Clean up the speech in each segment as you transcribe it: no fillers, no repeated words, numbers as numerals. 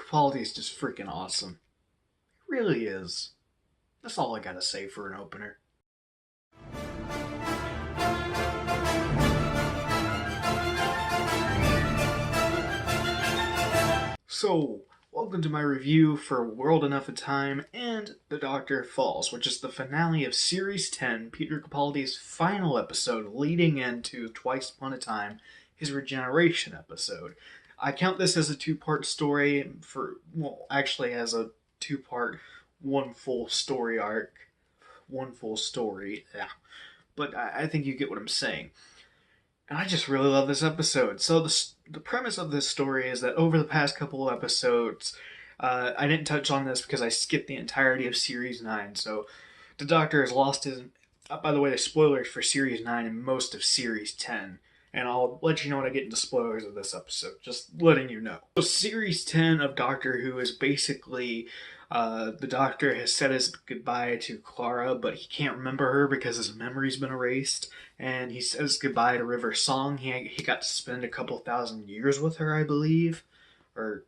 Capaldi is just freaking awesome. He really is. That's all I gotta say for an opener. So, welcome to my review for World Enough of Time and The Doctor Falls, which is the finale of Series 10, Peter Capaldi's final episode leading into Twice Upon a Time, his regeneration episode. I count this as a two-part story actually as a two-part, one full story arc. One full story, yeah. But I think you get what I'm saying. And I just really love this episode. So the premise of this story is that over the past couple of episodes, I didn't touch on this because I skipped the entirety of Series 9, so the Doctor has lost his... by the way, there's spoilers for Series 9 and most of Series 10. And I'll let you know when I get into spoilers of this episode. Just letting you know. So Series 10 of Doctor Who is basically... the Doctor has said his goodbye to Clara, but he can't remember her because his memory's been erased. And he says goodbye to River Song. He got to spend a couple thousand years with her, I believe. Or,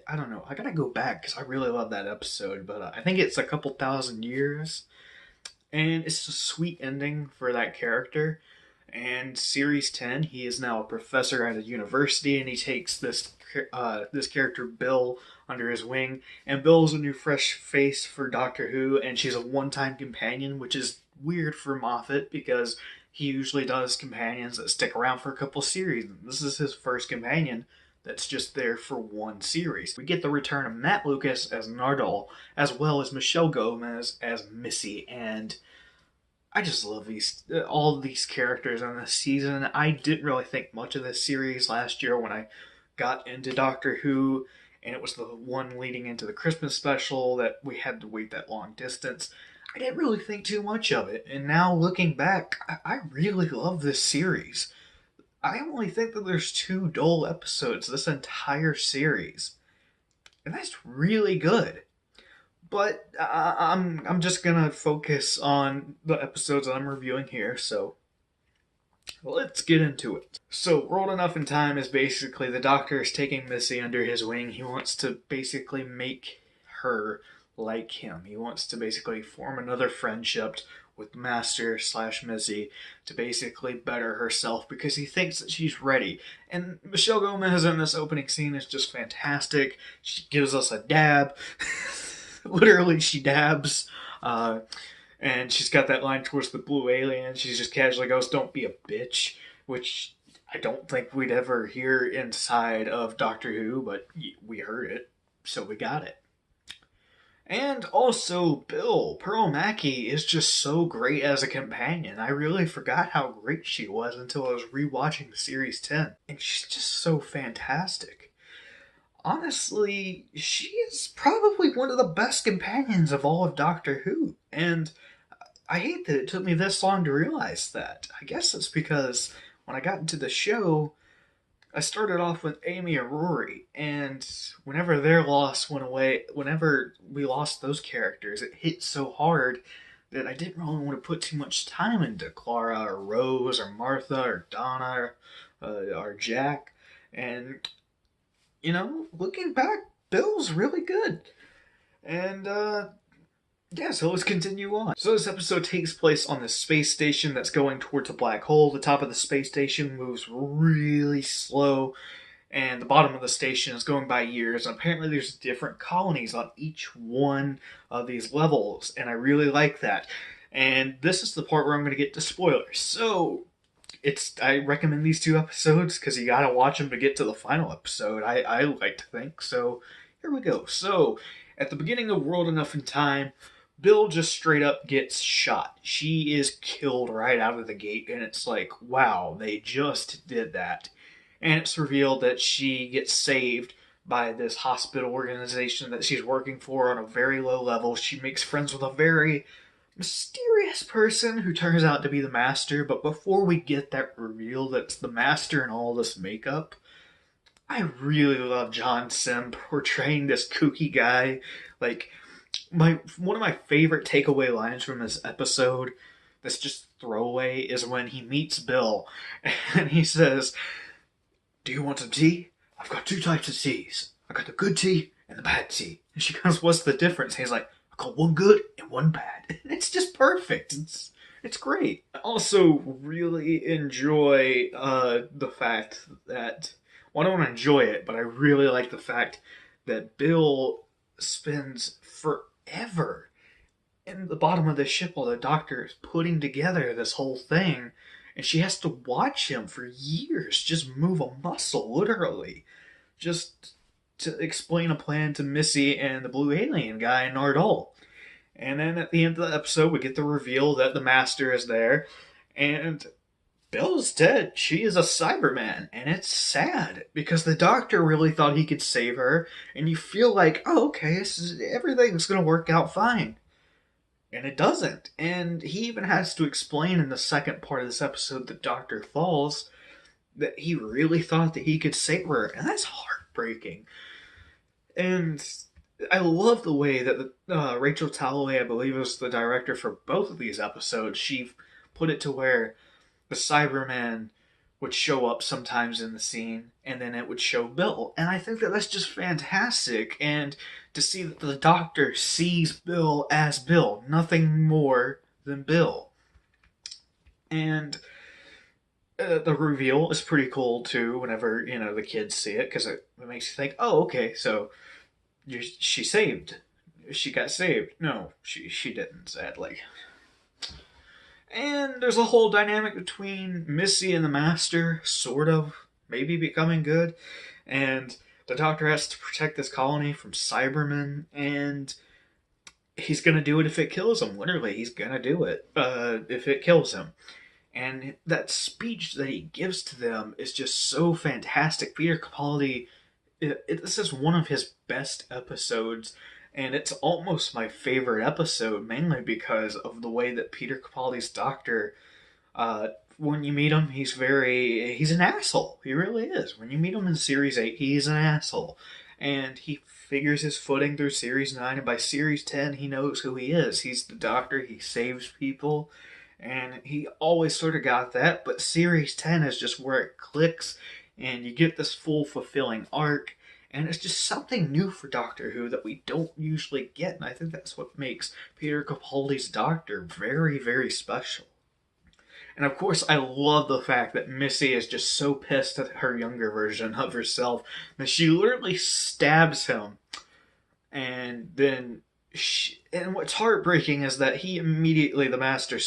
I don't know. I gotta go back because I really love that episode. But I think it's a couple thousand years. And it's a sweet ending for that character. And Series 10, he is now a professor at a university, and he takes this character, Bill, under his wing. And Bill's a new fresh face for Doctor Who, and she's a one-time companion, which is weird for Moffat, because he usually does companions that stick around for a couple series. And this is his first companion that's just there for one series. We get the return of Matt Lucas as Nardole, as well as Michelle Gomez as Missy, and... I just love all of these characters on this season. I didn't really think much of this series last year when I got into Doctor Who, and it was the one leading into the Christmas special that we had to wait that long distance. I didn't really think too much of it, and now looking back, I really love this series. I only think that there's 2 dull episodes this entire series, and that's really good. But I'm just gonna focus on the episodes that I'm reviewing here, so let's get into it. So, World Enough in Time is basically the Doctor is taking Missy under his wing. He wants to basically make her like him. He wants to basically form another friendship with Master/Missy to basically better herself because he thinks that she's ready. And Michelle Gomez in this opening scene is just fantastic. She gives us a dab. Literally, she dabs, and she's got that line towards the blue alien. She just casually goes, "Don't be a bitch," which I don't think we'd ever hear inside of Doctor Who, but we heard it, so we got it. And also, Pearl Mackie is just so great as a companion. I really forgot how great she was until I was rewatching Series 10, and she's just so fantastic. Honestly, she is probably one of the best companions of all of Doctor Who, and I hate that it took me this long to realize that. I guess it's because when I got into the show, I started off with Amy and Rory, and whenever their loss went away, whenever we lost those characters, it hit so hard that I didn't really want to put too much time into Clara or Rose or Martha or Donna or Jack, and... you know, looking back, Bill's really good. And, yeah, so let's continue on. So this episode takes place on the space station that's going towards a black hole. The top of the space station moves really slow, and the bottom of the station is going by years. And apparently there's different colonies on each one of these levels, and I really like that. And this is the part where I'm going to get to spoilers. So... I recommend these 2 episodes because you gotta watch them to get to the final episode. I like to think. So, here we go. So, at the beginning of World Enough in Time, Bill just straight up gets shot. She is killed right out of the gate, and it's like, wow, they just did that. And it's revealed that she gets saved by this hospital organization that she's working for on a very low level. She makes friends with a very... mysterious person who turns out to be the Master, but before we get that reveal that's the Master and all this makeup, I really love John Sim portraying this kooky guy. Like, one of my favorite takeaway lines from this episode that's just throwaway is when he meets Bill, and he says, "Do you want some tea? I've got 2 types of teas. I got the good tea and the bad tea. And she goes, what's the difference? And he's like, I got one good and one bad. And it's just perfect. It's great. I also really enjoy the fact that, well, I don't enjoy it, but I really like the fact that Bill spends forever in the bottom of the ship while the doctor is putting together this whole thing, and she has to watch him for years just move a muscle, literally, just to explain a plan to Missy and the blue alien guy, Nardole. And then at the end of the episode, we get the reveal that the Master is there, and Bill's dead. She is a Cyberman, and it's sad because the Doctor really thought he could save her, and you feel like, oh, okay, everything's going to work out fine. And it doesn't. And he even has to explain in the second part of this episode that Doctor Falls that he really thought that he could save her, and that's heartbreaking. And I love the way that Rachel Talalay, I believe, was the director for both of these episodes. She put it to where the Cyberman would show up sometimes in the scene, and then it would show Bill. And I think that that's just fantastic. And to see that the Doctor sees Bill as Bill, nothing more than Bill. And the reveal is pretty cool too. Whenever the kids see it, because it makes you think, oh, okay, so she saved. She got saved. No, she didn't, sadly. And there's a whole dynamic between Missy and the Master, sort of, maybe becoming good. And the Doctor has to protect this colony from Cybermen, and he's going to do it if it kills him. Literally, he's going to do it if it kills him. And that speech that he gives to them is just so fantastic. Peter Capaldi, this is one of his best episodes, and it's almost my favorite episode, mainly because of the way that Peter Capaldi's Doctor, when you meet him, he's an asshole. He really is. When you meet him in Series 8, he's an asshole. And he figures his footing through Series 9, and by Series 10, he knows who he is. He's the Doctor, he saves people, and he always sort of got that, but Series 10 is just where it clicks, and you get this full fulfilling arc, and it's just something new for Doctor Who that we don't usually get, and I think that's what makes Peter Capaldi's Doctor very, very special. And of course, I love the fact that Missy is just so pissed at her younger version of herself that she literally stabs him, and then and what's heartbreaking is that he immediately, the Master,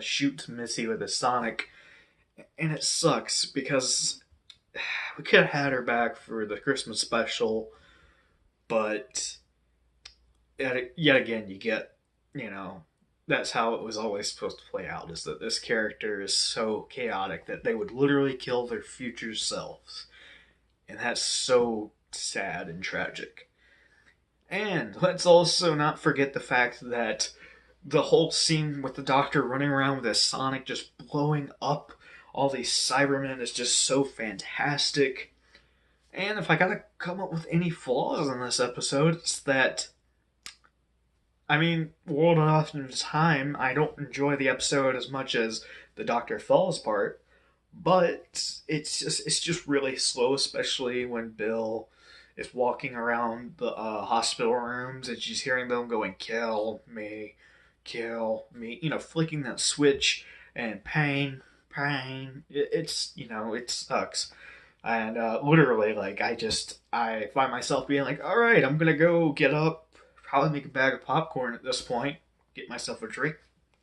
shoots Missy with a sonic, and it sucks because we could have had her back for the Christmas special, but yet again, you get, that's how it was always supposed to play out, is that this character is so chaotic that they would literally kill their future selves. And that's so sad and tragic. And let's also not forget the fact that the whole scene with the Doctor running around with his sonic just blowing up all these Cybermen is just so fantastic. And if I gotta come up with any flaws in this episode, it's that, World Enough in Time, I don't enjoy the episode as much as the Doctor Falls part, but it's just really slow, especially when Bill is walking around the hospital rooms and she's hearing them going, kill me, flicking that switch, and pain, it sucks. And literally, I find myself being like, alright, I'm gonna go get up, probably make a bag of popcorn at this point, get myself a drink.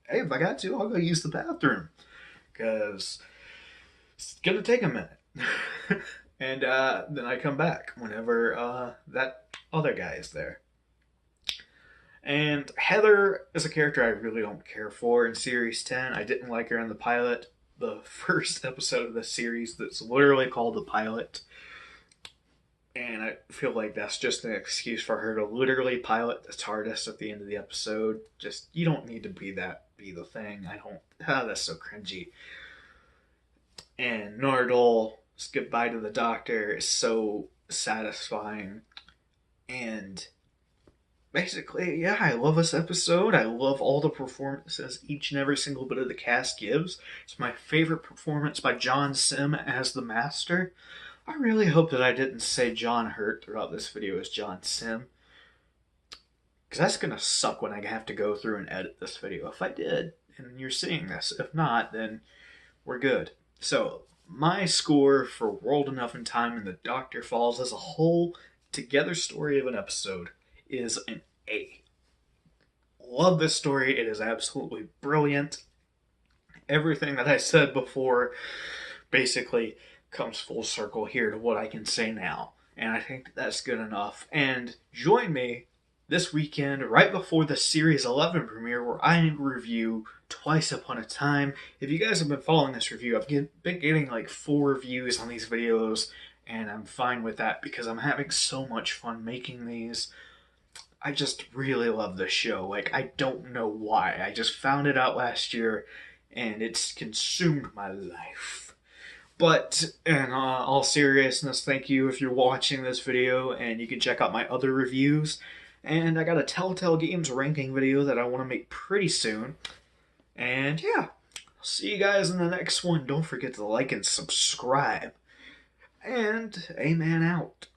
Hey, if I got to, I'll go use the bathroom, because it's gonna take a minute. And then I come back whenever that other guy is there. And Heather is a character I really don't care for in Series 10. I didn't like her in the pilot. The first episode of the series that's literally called the pilot. And I feel like that's just an excuse for her to literally pilot the TARDIS at the end of the episode. Just, you don't need to be the thing. That's so cringy. And Nardole, goodbye to the Doctor, is so satisfying. And basically, yeah, I love this episode. I love all the performances each and every single bit of the cast gives. It's my favorite performance by John Sim as the Master. I really hope that I didn't say John Hurt throughout this video as John Sim, because that's gonna suck when I have to go through and edit this video. If I did, and you're seeing this. If not, then we're good. So, my score for World Enough in Time and The Doctor Falls as a whole, together story of an episode, is an A. Love this story. It is absolutely brilliant. Everything that I said before basically comes full circle here to what I can say now. And I think that's good enough. And join me this weekend, right before the Series 11 premiere, where I review Twice Upon a Time. If you guys have been following this review, I've been getting like 4 views on these videos, and I'm fine with that because I'm having so much fun making these. I just really love this show. Like, I don't know why. I just found it out last year, and it's consumed my life. But in all seriousness, thank you if you're watching this video, and you can check out my other reviews. And I got a Telltale Games ranking video that I want to make pretty soon. And yeah, I'll see you guys in the next one. Don't forget to like and subscribe. And Amen out.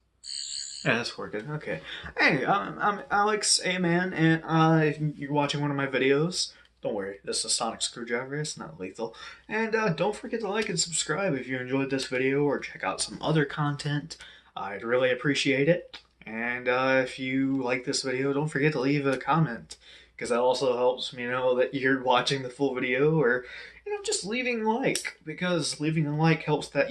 Yeah, that's working. Okay. Hey, I'm Alex Amen, and if you're watching one of my videos, don't worry, this is a sonic screwdriver, it's not lethal. And don't forget to like and subscribe if you enjoyed this video, or check out some other content. I'd really appreciate it. And if you like this video, don't forget to leave a comment, because that also helps me know that you're watching the full video, or, just leaving a like, because leaving a like helps that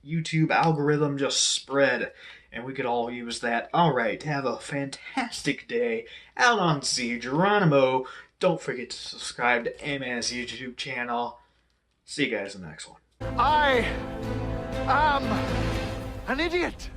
YouTube algorithm just spread, and we could all use that. Alright, have a fantastic day out on sea. Geronimo, don't forget to subscribe to Amen's YouTube channel. See you guys in the next one. I am an idiot.